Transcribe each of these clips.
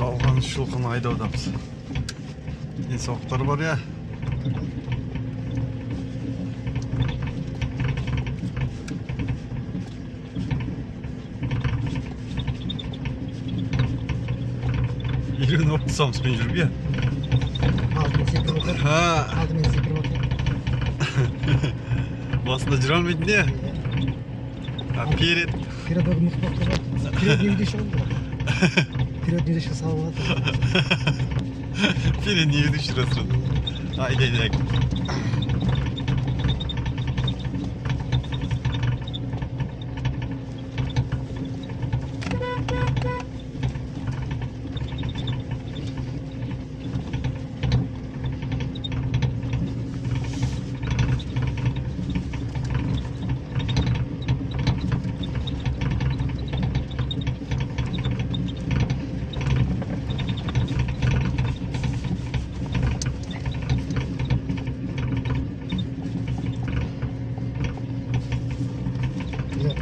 салған шұлқын айдаудамыз. Денсаулықтар бар я. Үйреніп алыпты самыспен жүріп я. Алдымен секіріп отыр. Алдымен секіріп отыр. Басында жүре алмайтын де. Перед. Передегі мықты болып тұрады. Передний ведущий ғой. Передний ведущий салып алады. Передний ведущий расырады. Айдай.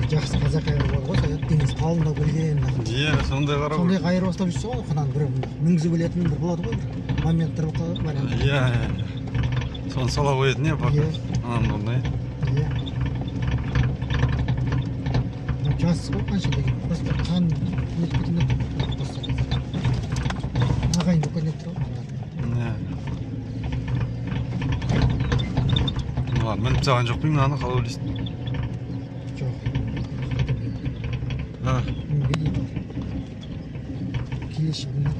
Жақсы қазақай бар ғой, саят деңіз қалында білген. Иә, сондай қарап. Сондай қайыр бастап жүрсе ғой, қынан бір мінгізіп өлетін бір болады ғой, бір моменттер бар. Иә. Соны сала қоятын не бар. Анандай. Иә. Жас қой қанша деген. Просто қан нетіп кетінде ағайын дүкен еп тұр ғой. Иә. Мініп саған жоқ деймін, аны қалай ойлайсың? Жоқ. Келеші мініп